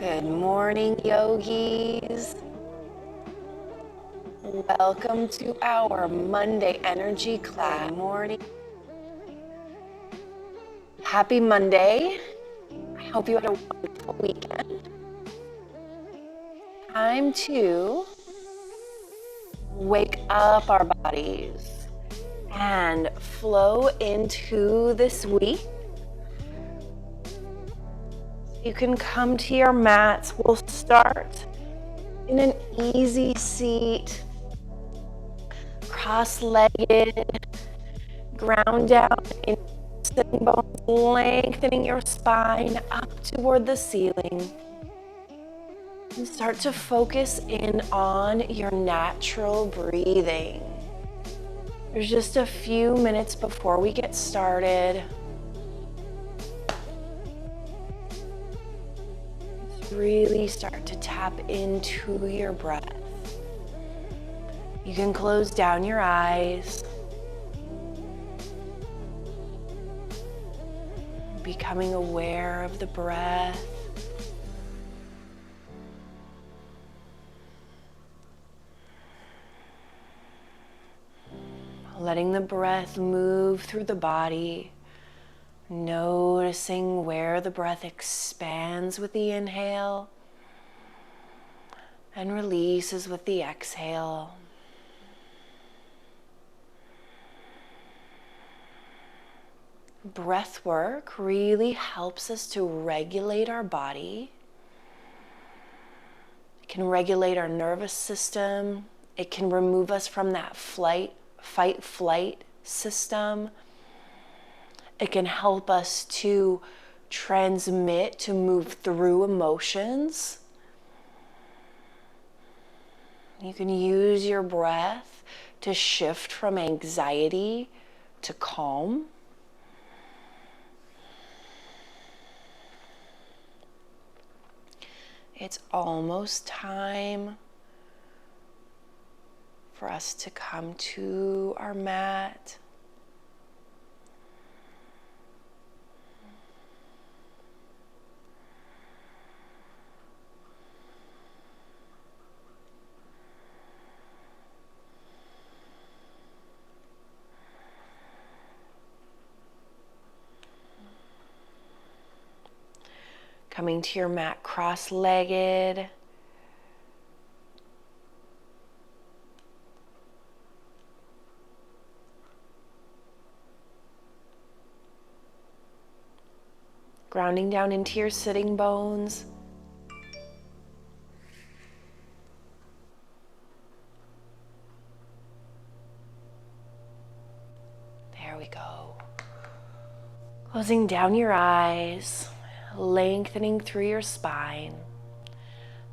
Good morning, yogis. Welcome to our Monday Energy class. Good morning. Happy Monday. I hope you had a wonderful weekend. Time to wake up our bodies and flow into this week. You can come to your mats. We'll start in an easy seat, cross-legged, ground down in sitting bones, lengthening your spine up toward the ceiling. And start to focus in on your natural breathing. There's just a few minutes before we get started. Really start to tap into your breath. You can close down your eyes. Becoming aware of the breath. Letting the breath move through the body. Noticing where the breath expands with the inhale and releases with the exhale. Breath work really helps us to regulate our body. It can regulate our nervous system. It can remove us from that fight-flight system. It can help us to transmit, to move through emotions. You can use your breath to shift from anxiety to calm. It's almost time for us to come to our mat. Coming to your mat cross-legged. Grounding down into your sitting bones. There we go. Closing down your eyes. Lengthening through your spine.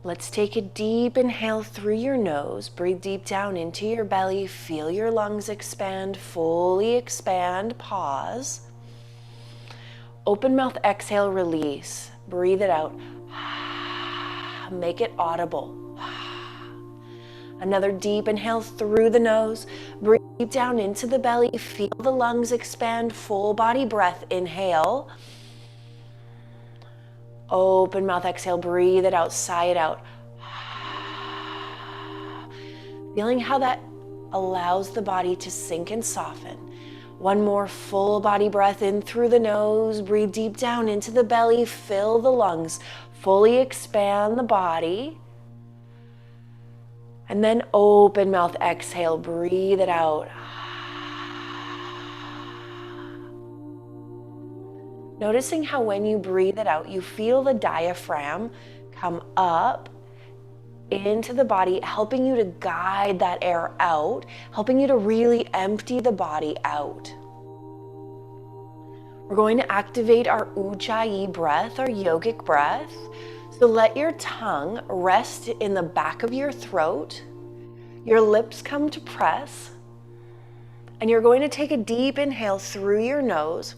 Let's take a deep inhale through your nose. Breathe deep down into your belly. Feel your lungs expand, fully expand. Pause. Open mouth, exhale, release. Breathe it out. Make it audible. Another deep inhale through the nose. Breathe deep down into the belly. Feel the lungs expand, full body breath. Inhale. Open mouth, exhale, breathe it out, sigh it out. Feeling how that allows the body to sink and soften. One more full body breath in through the nose. Breathe deep down into the belly, fill the lungs, fully expand the body. And then open mouth, exhale, breathe it out. Noticing how when you breathe it out, you feel the diaphragm come up into the body, helping you to guide that air out, helping you to really empty the body out. We're going to activate our Ujjayi breath, our yogic breath. So let your tongue rest in the back of your throat. Your lips come to press. And you're going to take a deep inhale through your nose,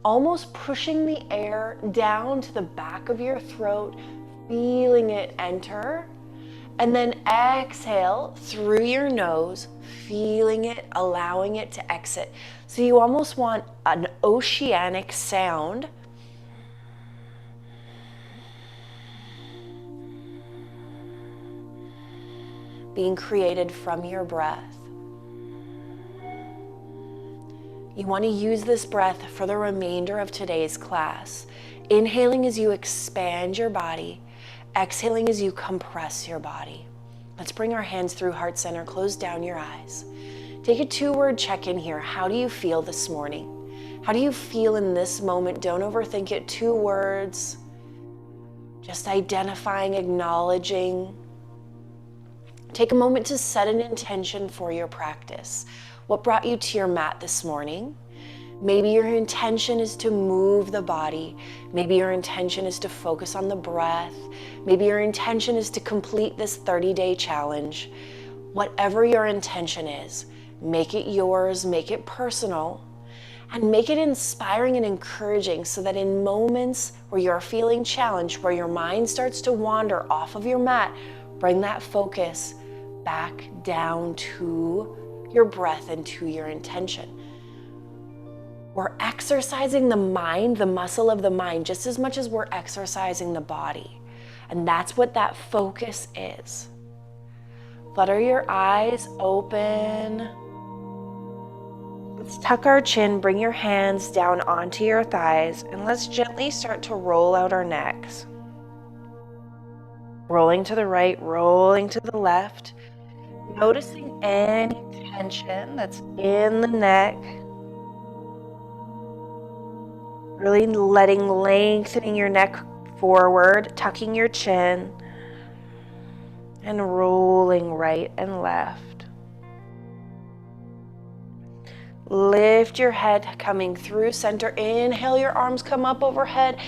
almost pushing the air down to the back of your throat, feeling it enter. And then exhale through your nose, feeling it, allowing it to exit. So you almost want an oceanic sound. being created from your breath. You want to use this breath for the remainder of today's class. Inhaling as you expand your body, exhaling as you compress your body. Let's bring our hands through heart center, close down your eyes. Take a 2-word check-in here. How do you feel this morning? How do you feel in this moment? Don't overthink it. 2 words. Just identifying, acknowledging. Take a moment to set an intention for your practice. What brought you to your mat this morning? Maybe your intention is to move the body. Maybe your intention is to focus on the breath. Maybe your intention is to complete this 30-day challenge. Whatever your intention is, make it yours, make it personal, and make it inspiring and encouraging so that in moments where you're feeling challenged, where your mind starts to wander off of your mat, bring that focus back down to your breath and to your intention. We're exercising the mind, the muscle of the mind, just as much as we're exercising the body. And that's what that focus is. Flutter your eyes open. Let's tuck our chin, bring your hands down onto your thighs, and let's gently start to roll out our necks. Rolling to the right, rolling to the left. Noticing any tension that's in the neck. Really lengthening your neck forward, tucking your chin, and rolling right and left. Lift your head, coming through center. Inhale, your arms come up overhead.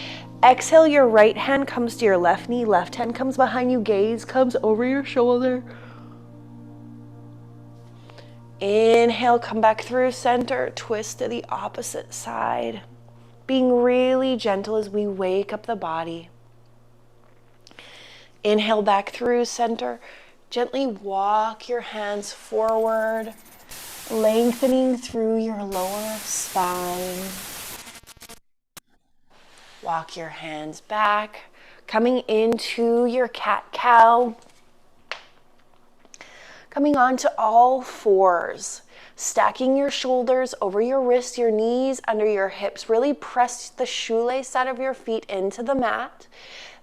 Exhale, your right hand comes to your left knee, left hand comes behind you, gaze comes over your shoulder. Inhale, come back through center, twist to the opposite side. Being really gentle as we wake up the body. Inhale back through center. Gently walk your hands forward, lengthening through your lower spine. Walk your hands back, coming into your cat-cow. Coming onto all fours, stacking your shoulders over your wrists, your knees, under your hips. Really press the shoelace out of your feet into the mat.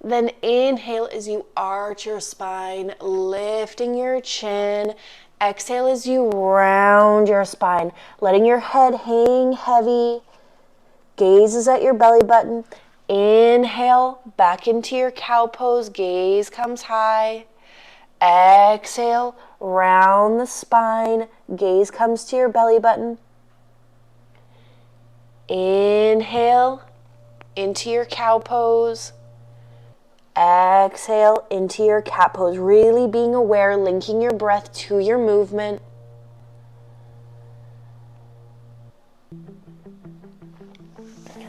Then inhale as you arch your spine, lifting your chin. Exhale as you round your spine, letting your head hang heavy. Gaze is at your belly button. Inhale, back into your cow pose. Gaze comes high. Exhale, round the spine, gaze comes to your belly button. Inhale, into your cow pose. Exhale, into your cat pose. Really being aware, linking your breath to your movement.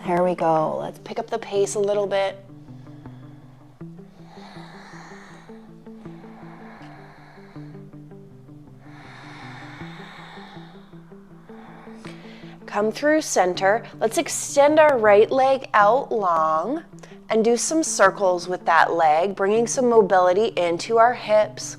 There we go. Let's pick up the pace a little bit. Come through center. Let's extend our right leg out long and do some circles with that leg, bringing some mobility into our hips.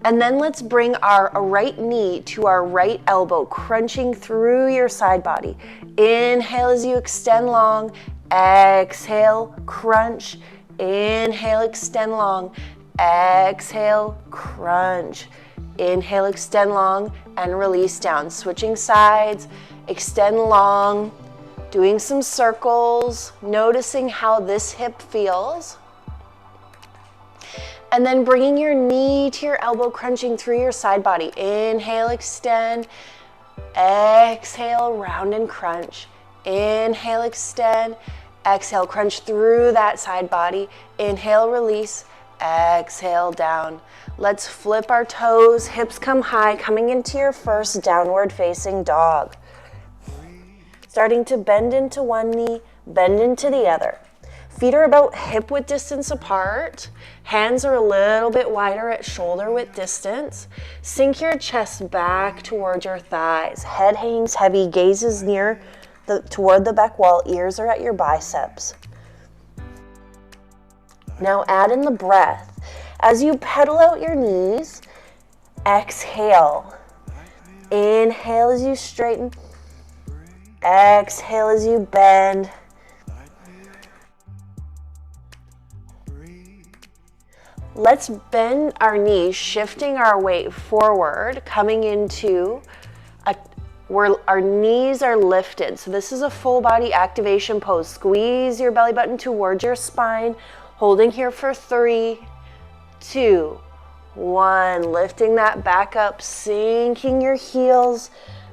And then let's bring our right knee to our right elbow, crunching through your side body. Inhale as you extend long. Exhale, crunch. Inhale, extend long. Exhale, crunch. Inhale, extend long, and release down. Switching sides, extend long, doing some circles, noticing how this hip feels. And then bringing your knee to your elbow, crunching through your side body. Inhale, extend. Exhale, round and crunch. Inhale, extend. Exhale, crunch through that side body. Inhale, release. Exhale, down. Let's flip our toes, hips come high, coming into your first downward facing dog. Starting to bend into one knee, bend into the other. Feet are about hip width distance apart. Hands are a little bit wider at shoulder width distance. Sink your chest back towards your thighs. Head hangs heavy, gaze is toward the back wall, ears are at your biceps. Now add in the breath As you pedal out your knees, exhale. Inhale as you straighten. Exhale as you bend. Let's bend our knees, shifting our weight forward, coming into where our knees are lifted. So this is a full body activation pose. Squeeze your belly button towards your spine, holding here for 3, 2, 1. Lifting that back up, sinking your heels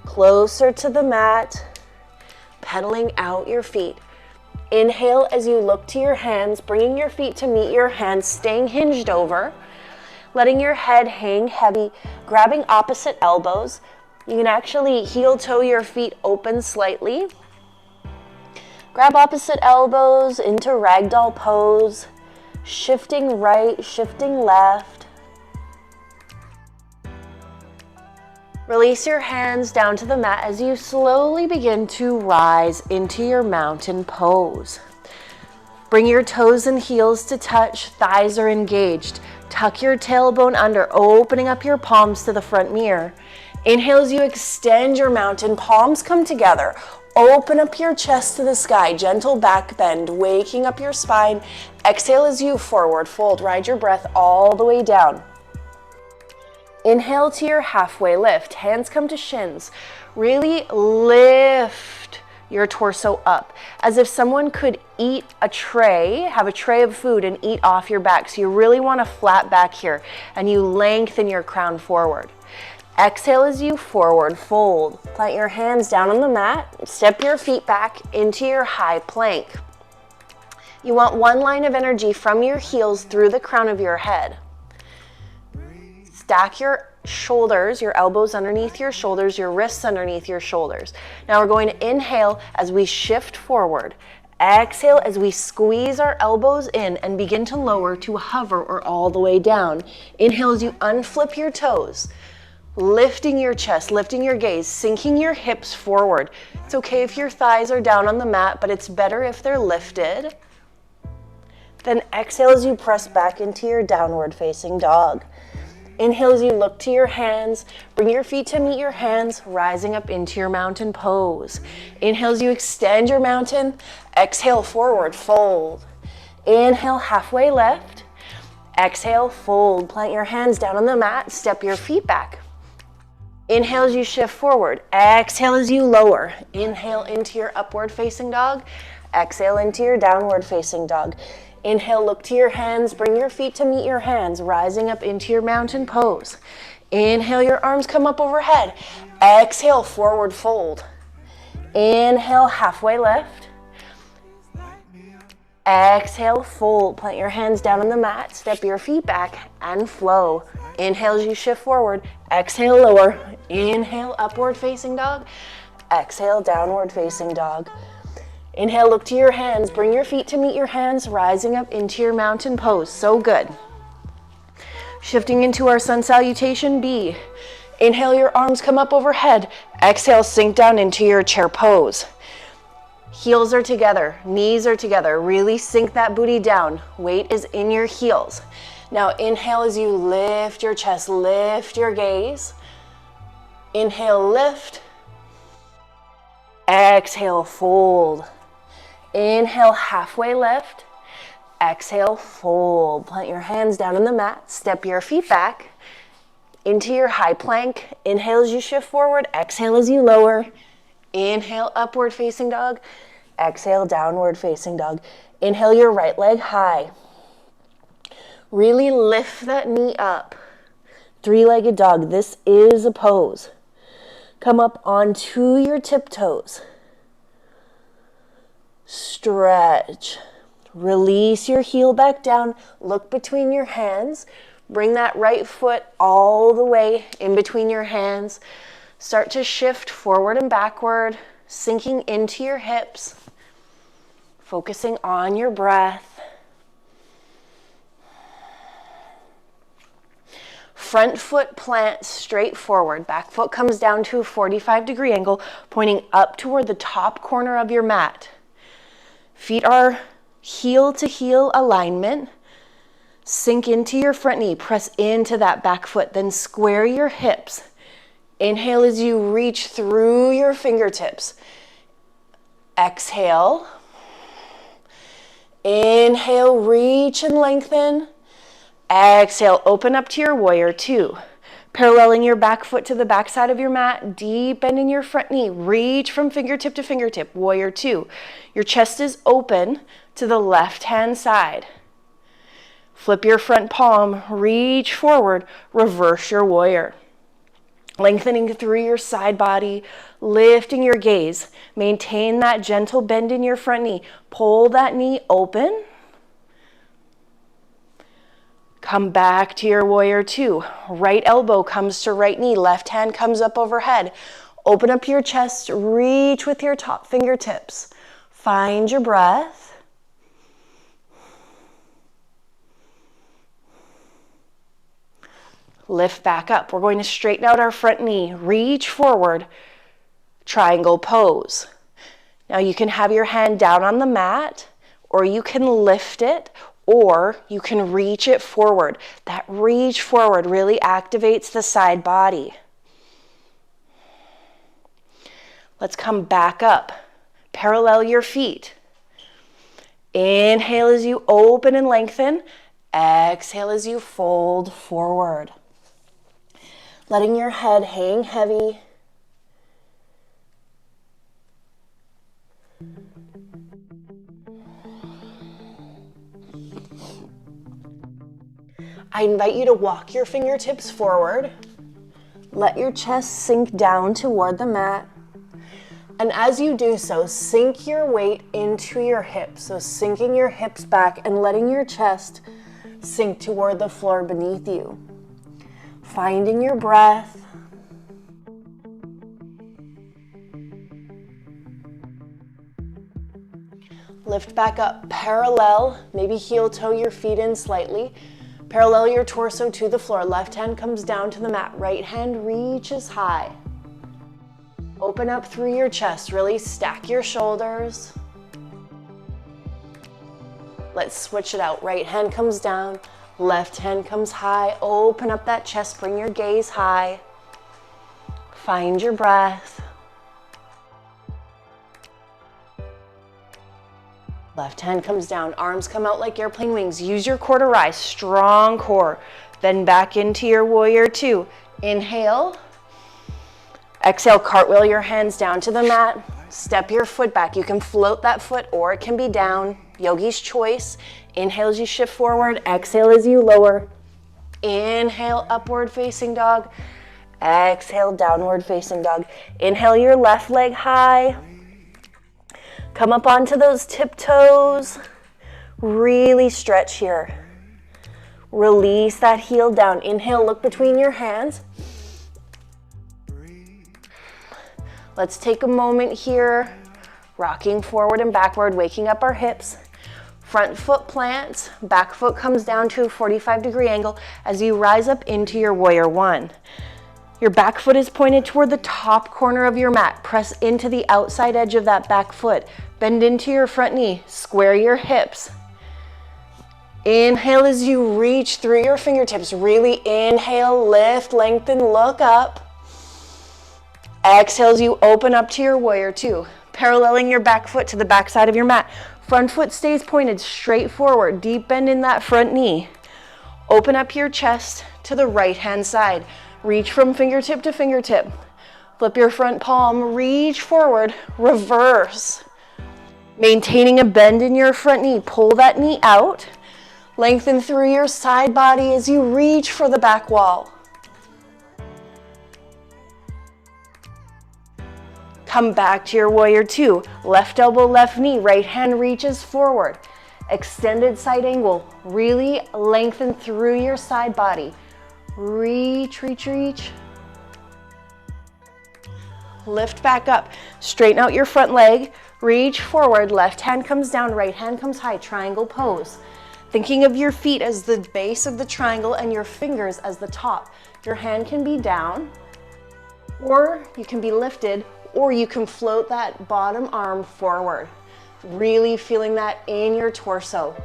closer to the mat, pedaling out your feet. Inhale as you look to your hands, bringing your feet to meet your hands, staying hinged over, letting your head hang heavy, grabbing opposite elbows. You can actually heel toe your feet open slightly. Grab opposite elbows into ragdoll pose, shifting right, shifting left. Release your hands down to the mat as you slowly begin to rise into your mountain pose. Bring your toes and heels to touch, thighs are engaged. Tuck your tailbone under, opening up your palms to the front mirror. Inhale as you extend your mountain, palms come together. Open up your chest to the sky, gentle back bend, waking up your spine. Exhale as you forward fold, ride your breath all the way down. Inhale to your halfway lift, hands come to shins. Really lift your torso up, as if someone could eat a tray, have a tray of food and eat off your back. So you really want a flat back here, and you lengthen your crown forward. Exhale as you forward fold. Plant your hands down on the mat. Step your feet back into your high plank. You want one line of energy from your heels through the crown of your head. Stack your shoulders, your elbows underneath your shoulders, your wrists underneath your shoulders. Now we're going to inhale as we shift forward. Exhale as we squeeze our elbows in and begin to lower to hover or all the way down. Inhale as you unflip your toes. Lifting your chest, lifting your gaze, sinking your hips forward. It's okay if your thighs are down on the mat, but it's better if they're lifted. Then exhale as you press back into your downward facing dog. Inhale as you look to your hands, bring your feet to meet your hands, rising up into your mountain pose. Inhale as you extend your mountain, exhale forward, fold. Inhale halfway left, exhale fold. Plant your hands down on the mat, step your feet back. Inhale as you shift forward, exhale as you lower. Inhale into your upward facing dog, exhale into your downward facing dog. Inhale, look to your hands, bring your feet to meet your hands, rising up into your mountain pose. Inhale, your arms come up overhead. Exhale, forward fold. Inhale, halfway left. Exhale, fold. Plant your hands down on the mat, step your feet back and flow. Inhale as you shift forward. Exhale, lower. Inhale, upward facing dog. Exhale, downward facing dog. Inhale, look to your hands, bring your feet to meet your hands, rising up into your mountain pose. So good. Shifting into our sun salutation B. Inhale, your arms come up overhead. Exhale, sink down into your chair pose. Heels are together, knees are together. Really sink that booty down. Weight is in your heels. Now inhale as you lift your chest, lift your gaze. Inhale, lift. Exhale, fold. Inhale, halfway lift. Exhale, fold. Plant your hands down on the mat. Step your feet back into your high plank. Inhale as you shift forward. Exhale as you lower. Inhale, upward facing dog. Exhale, downward facing dog. Inhale your right leg high. Really lift that knee up. Three-legged dog. This is a pose. Come up onto your tiptoes. Stretch. Release your heel back down. Look between your hands. Bring that right foot all the way in between your hands. Start to shift forward and backward, sinking into your hips, focusing on your breath. Front foot plants straight forward. Back foot comes down to a 45-degree angle, pointing up toward the top corner of your mat. Feet are heel to heel alignment. Sink into your front knee, press into that back foot, then square your hips. Inhale as you reach through your fingertips. Exhale. Inhale, reach and lengthen. Exhale, open up to your warrior two. Paralleling your back foot to the back side of your mat, deep bend in your front knee. Reach from fingertip to fingertip, warrior two. Your chest is open to the left-hand side. Flip your front palm, reach forward, reverse your warrior. Lengthening through your side body, lifting your gaze. Maintain that gentle bend in your front knee. Pull that knee open. Come back to your warrior two. Right elbow comes to right knee. Left hand comes up overhead. Open up your chest. Reach with your top fingertips. Find your breath. Lift back up. We're going to straighten out our front knee. Reach forward. Triangle pose. Now you can have your hand down on the mat, or you can lift it, or you can reach it forward. That reach forward really activates the side body. Let's come back up. Parallel your feet. Inhale as you open and lengthen. Exhale as you fold forward. Letting your head hang heavy. I invite you to walk your fingertips forward. Let your chest sink down toward the mat. And as you do so, sink your weight into your hips. So sinking your hips back and letting your chest sink toward the floor beneath you. Finding your breath. Lift back up, parallel, maybe heel toe your feet in slightly. Parallel your torso to the floor. Left hand comes down to the mat. Right hand reaches high. Open up through your chest. Really stack your shoulders. Let's switch it out. Right hand comes down. Left hand comes high. Open up that chest. Bring your gaze high. Find your breath. Left hand comes down, arms come out like airplane wings. Use your core to rise, strong core. Then back into your warrior two. Inhale. Exhale, cartwheel your hands down to the mat. Step your foot back. You can float that foot or it can be down. Yogi's choice. Inhale as you shift forward. Exhale as you lower. Inhale, upward facing dog. Exhale, downward facing dog. Inhale your left leg high. Come up onto those tiptoes. Really stretch here. Release that heel down. Inhale, look between your hands. Let's take a moment here. Rocking forward and backward, waking up our hips. Front foot plants, back foot comes down to a 45-degree angle as you rise up into your warrior one. Your back foot is pointed toward the top corner of your mat. Press into the outside edge of that back foot. Bend into your front knee. Square your hips. Inhale as you reach through your fingertips. Really inhale, lift, lengthen, look up. Exhale as you open up to your warrior two. Paralleling your back foot to the back side of your mat. Front foot stays pointed straight forward. Deep bend in that front knee. Open up your chest to the right hand side. Reach from fingertip to fingertip. Flip your front palm, reach forward, reverse. Maintaining a bend in your front knee. Pull that knee out. Lengthen through your side body as you reach for the back wall. Come back to your warrior two. Left elbow, left knee. Right hand reaches forward. Extended side angle. Really lengthen through your side body. Reach, reach, reach. Lift back up. Straighten out your front leg. Reach forward. Left hand comes down. Right hand comes high. Triangle pose. Thinking of your feet as the base of the triangle and your fingers as the top. Your hand can be down, or you can be lifted, or you can float that bottom arm forward. Really feeling that in your torso.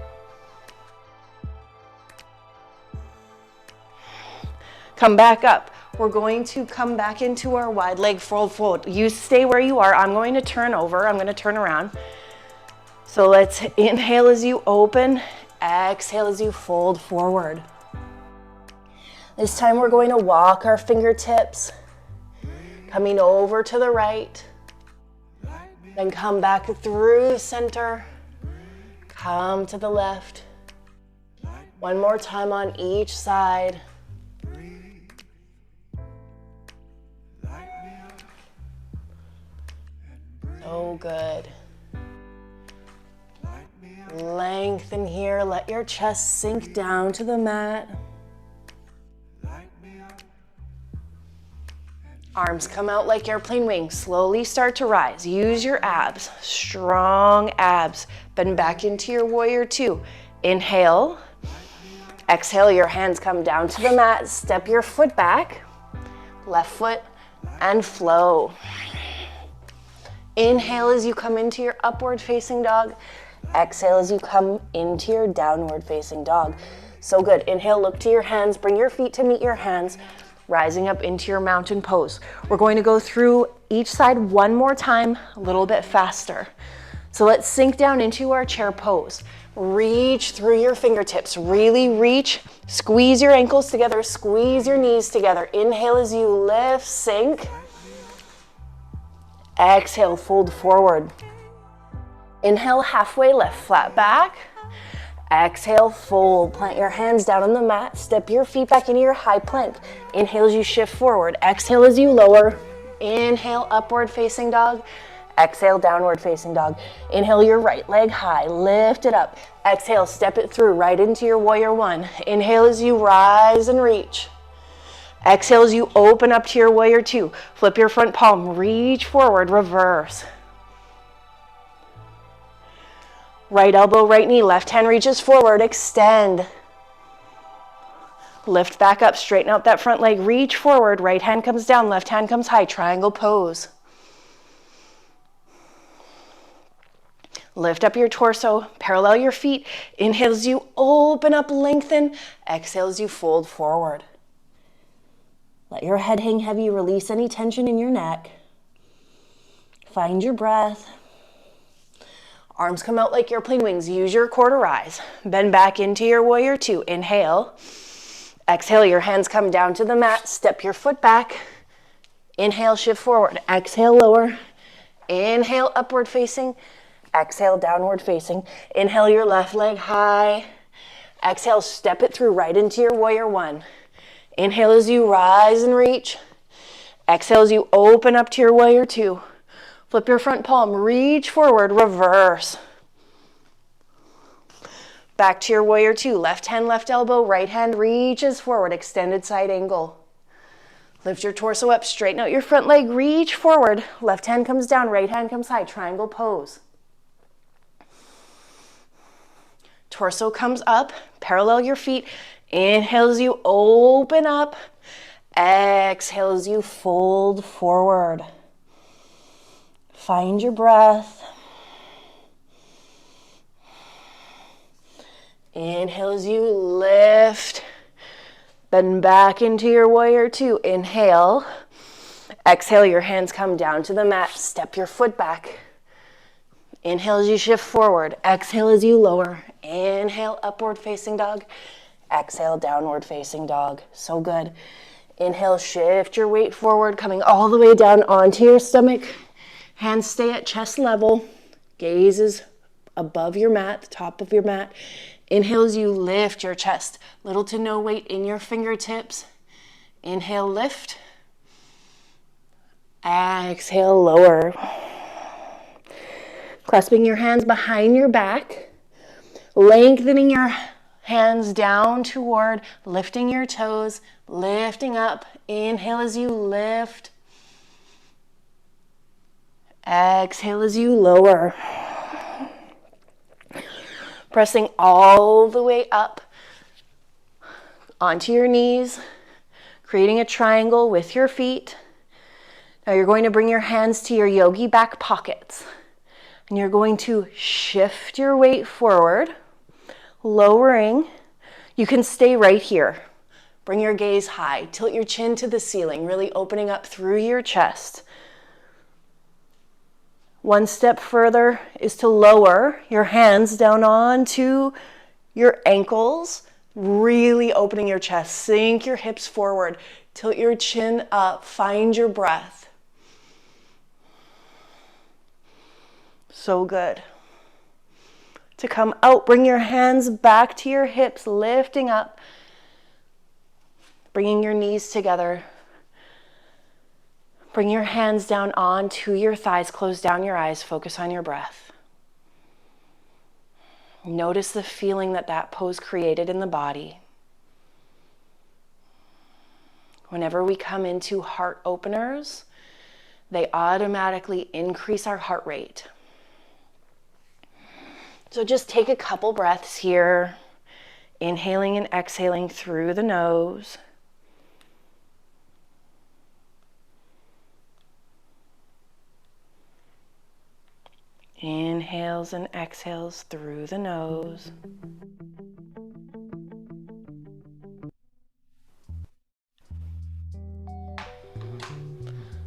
Come back up. We're going to come back into our wide leg fold. You stay where you are. I'm going to turn over. I'm going to turn around. So let's inhale as you open, exhale as you fold forward. This time we're going to walk our fingertips, coming over to the right, then come back through center, come to the left. One more time on each side. So good. Lengthen here, let your chest sink down to the mat. Arms come out like airplane wings. Slowly start to rise. Use your abs, strong abs. Bend back into your warrior two. Inhale. Exhale, your hands come down to the mat. Step your foot back, left foot, and flow. Inhale as you come into your upward facing dog. Exhale as you come into your downward facing dog. So good. Inhale, look to your hands. Bring your feet to meet your hands. Rising up into your mountain pose. We're going to go through each side one more time, a little bit faster. So let's sink down into our chair pose. Reach through your fingertips. Really reach. Squeeze your ankles together. Squeeze your knees together. Inhale as you lift, sink. Exhale, fold forward. Inhale, halfway lift, flat back. Exhale, fold. Plant your hands down on the mat. Step your feet back into your high plank. Inhale as you shift forward. Exhale as you lower. Inhale, upward facing dog. Exhale, downward facing dog. Inhale your right leg high. Lift it up. Exhale, step it through right into your warrior one. Inhale as you rise and reach. Exhale as you open up to your warrior two. Flip your front palm. Reach forward, reverse. Right elbow, right knee, left hand reaches forward, extend. Lift back up, straighten out that front leg, reach forward, right hand comes down, left hand comes high, triangle pose. Lift up your torso, parallel your feet. Inhale as you open up, lengthen. Exhale as you fold forward. Let your head hang heavy, release any tension in your neck. Find your breath. Arms come out like airplane wings. Use your core to rise. Bend back into your warrior two. Inhale. Exhale, your hands come down to the mat. Step your foot back. Inhale, shift forward. Exhale, lower. Inhale, upward facing. Exhale, downward facing. Inhale, your left leg high. Exhale, step it through right into your warrior one. Inhale as you rise and reach. Exhale as you open up to your warrior two. Flip your front palm, reach forward, reverse. Back to your warrior two. Left hand, left elbow, right hand reaches forward, extended side angle. Lift your torso up, straighten out your front leg, reach forward. Left hand comes down, right hand comes high, triangle pose. Torso comes up, parallel your feet. Inhale as you open up. Exhale as you fold forward. Find your breath. Inhale as you lift. Bend back into your warrior two. Inhale. Exhale, your hands come down to the mat. Step your foot back. Inhale as you shift forward. Exhale as you lower. Inhale, upward facing dog. Exhale, downward facing dog. So good. Inhale, shift your weight forward, coming all the way down onto your stomach. Hands stay at chest level. Gaze is above your mat, the top of your mat. Inhale as you lift your chest. Little to no weight in your fingertips. Inhale, lift. Exhale, lower. Clasping your hands behind your back. Lengthening your hands down toward lifting your toes. Lifting up. Inhale as you lift. Exhale as you lower. Pressing all the way up onto your knees, creating a triangle with your feet. Now you're going to bring your hands to your Yogi back pockets. And you're going to shift your weight forward, lowering. You can stay right here. Bring your gaze high. Tilt your chin to the ceiling, really opening up through your chest. One step further is to lower your hands down onto your ankles, really opening your chest. Sink your hips forward. Tilt your chin up. Find your breath. So good. To come out, bring your hands back to your hips, lifting up, bringing your knees together. Bring your hands down onto your thighs, close down your eyes, focus on your breath. Notice the feeling that that pose created in the body. Whenever we come into heart openers, they automatically increase our heart rate. So just take a couple breaths here, inhaling and exhaling through the nose. Inhales and exhales through the nose.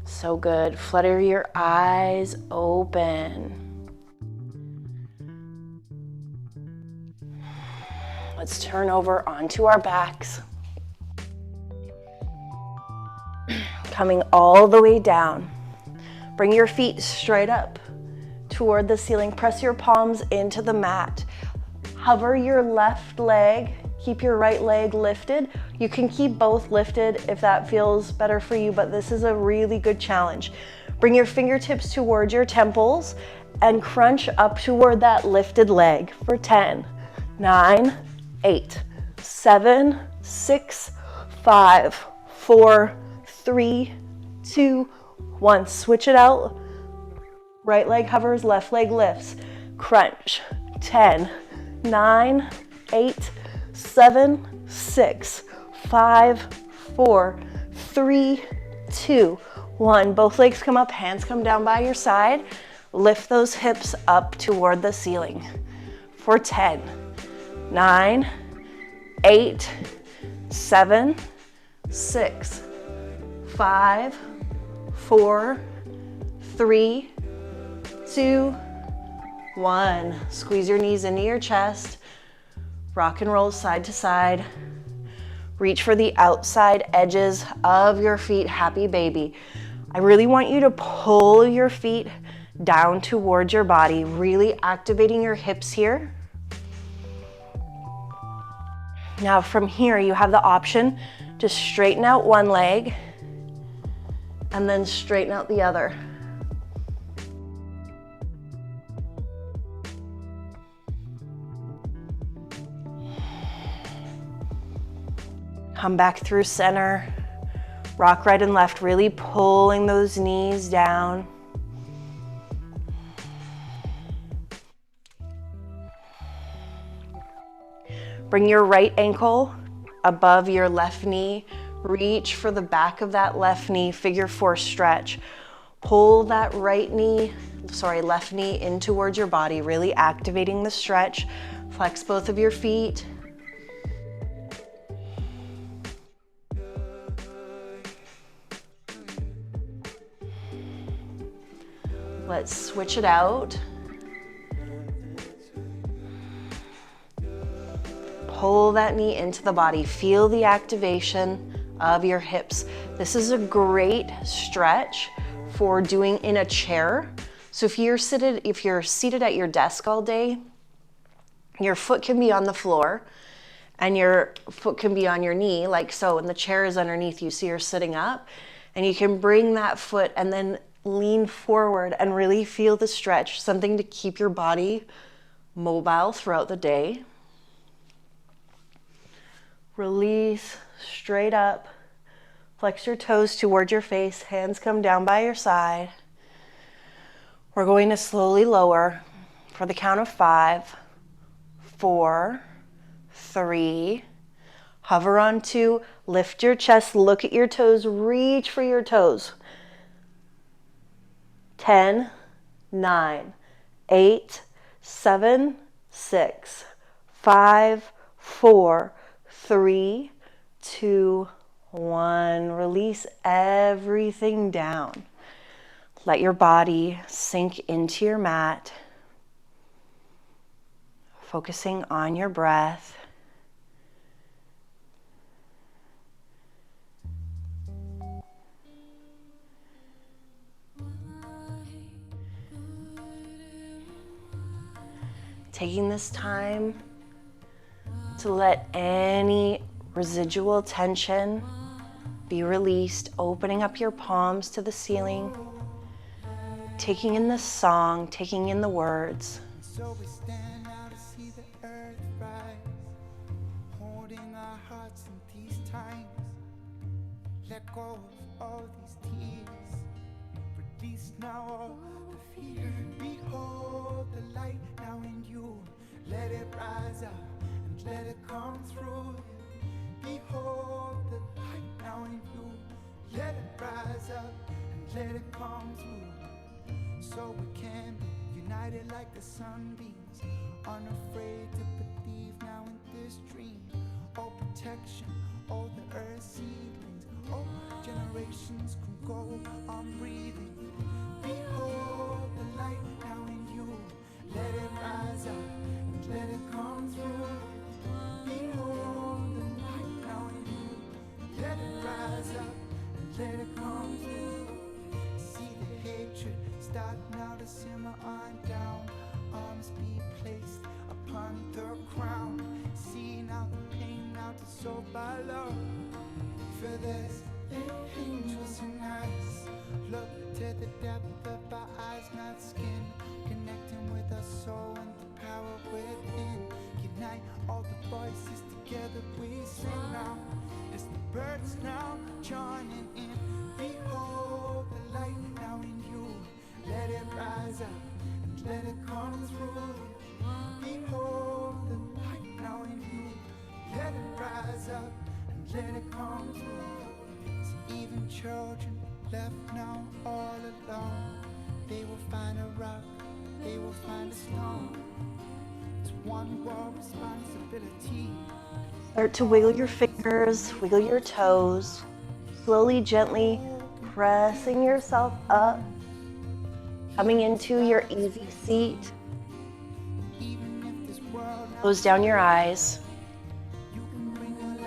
So good. Flutter your eyes open. Let's turn over onto our backs. Coming all the way down. Bring your feet straight up toward the ceiling. Press your palms into the mat. Hover your left leg. Keep your right leg lifted. You can keep both lifted if that feels better for you, but this is a really good challenge. Bring your fingertips towards your temples and crunch up toward that lifted leg for 10, 9, 8, 7, 6, 5, 4, 3, 2, 1. Switch it out. Right leg hovers, left leg lifts. Crunch. 10, 9, 8, 7, 6, 5, 4, 3, 2, 1. Both legs come up, hands come down by your side. Lift those hips up toward the ceiling for 10, 9, 8, 7, 6, 5, 4, 3, 2, 1. Squeeze your knees into your chest. Rock and roll side to side. Reach for the outside edges of your feet, happy baby. I really want you to pull your feet down towards your body, really activating your hips here. Now from here, you have the option to straighten out one leg and then straighten out the other. Come back through center, rock right and left, really pulling those knees down. Bring your right ankle above your left knee. Reach for the back of that left knee, figure 4 stretch. Pull that left knee in towards your body, really activating the stretch. Flex both of your feet. Let's switch it out. Pull that knee into the body. Feel the activation of your hips. This is a great stretch for doing in a chair. So if you're seated at your desk all day, your foot can be on the floor and your foot can be on your knee like so, and the chair is underneath you, so you're sitting up, and you can bring that foot and then lean forward and really feel the stretch, something to keep your body mobile throughout the day. Release, straight up, flex your toes toward your face, hands come down by your side. We're going to slowly lower for the count of 5, 4, 3, hover on 2, lift your chest, look at your toes, reach for your toes. 10, 9, 8, 7, 6, 5, 4, 3, 2, 1. Release everything down. Let your body sink into your mat, focusing on your breath. Taking this time to let any residual tension be released, opening up your palms to the ceiling, taking in the song, taking in the words. So we stand now to see the earth rise, holding our hearts in these times. Let go of all these tears, release now all the fear. Behold the light now in you, let it rise up and let it come through. Behold the light now in you, let it rise up and let it come through. So we can be united like the sunbeams, unafraid to believe now in this dream. Oh protection, oh the earth seedlings, oh generations can go on breathing. Behold the light now in you, let it rise up and let it come through. Behold the light now in you, let it rise up and let it come through. See the hatred start now to simmer on down, arms be placed upon the crown. See now the pain now dissolved by love. For this angels in us, look to the depth of our eyes, not skin, connecting with our soul and the power within. Unite all the voices together, we sing now. It's the birds now joining in. Behold the light now in you, let it rise up and let it come through. Behold the light now in you, let it rise up and let it come through. So even children left now all alone, they will find a rock, they will find a stone. It's one world responsibility. Start to wiggle your fingers, wiggle your toes, slowly, gently pressing yourself up, coming into your easy seat. Close down your eyes.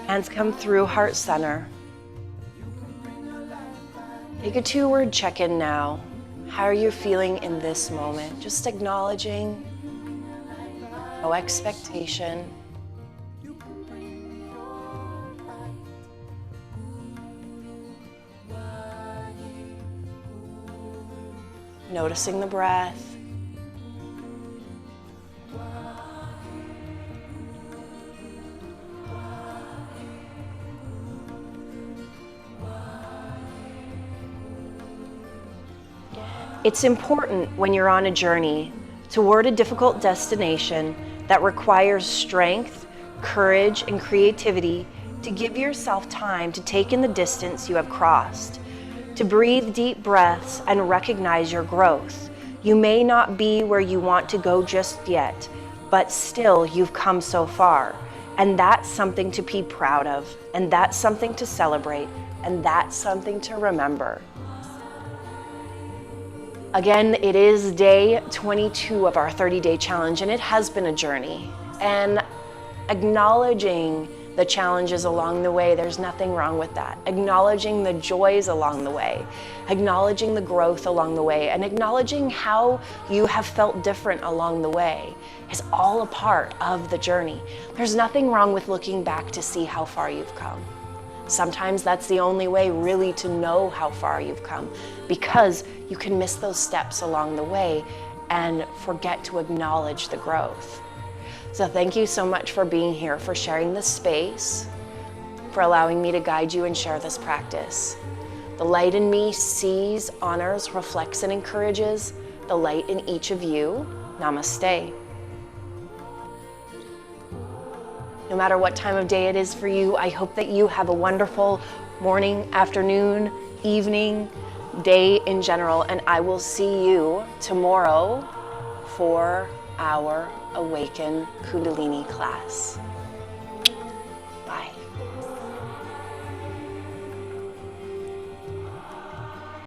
Hands come through heart center. Take a 2-word check-in now. How are you feeling in this moment? Just acknowledging, no expectation. Noticing the breath. It's important when you're on a journey toward a difficult destination that requires strength, courage, and creativity to give yourself time to take in the distance you have crossed, to breathe deep breaths and recognize your growth. You may not be where you want to go just yet, but still you've come so far. And that's something to be proud of, and that's something to celebrate, and that's something to remember. Again, it is day 22 of our 30-day challenge, and it has been a journey. And acknowledging the challenges along the way, there's nothing wrong with that. Acknowledging the joys along the way, acknowledging the growth along the way, and acknowledging how you have felt different along the way is all a part of the journey. There's nothing wrong with looking back to see how far you've come. Sometimes that's the only way really to know how far you've come, because you can miss those steps along the way and forget to acknowledge the growth. So thank you so much for being here, for sharing this space, for allowing me to guide you and share this practice. The light in me sees, honors, reflects, and encourages the light in each of you. Namaste. No matter what time of day it is for you, I hope that you have a wonderful morning, afternoon, evening, day in general, and I will see you tomorrow for our Awaken Kundalini class.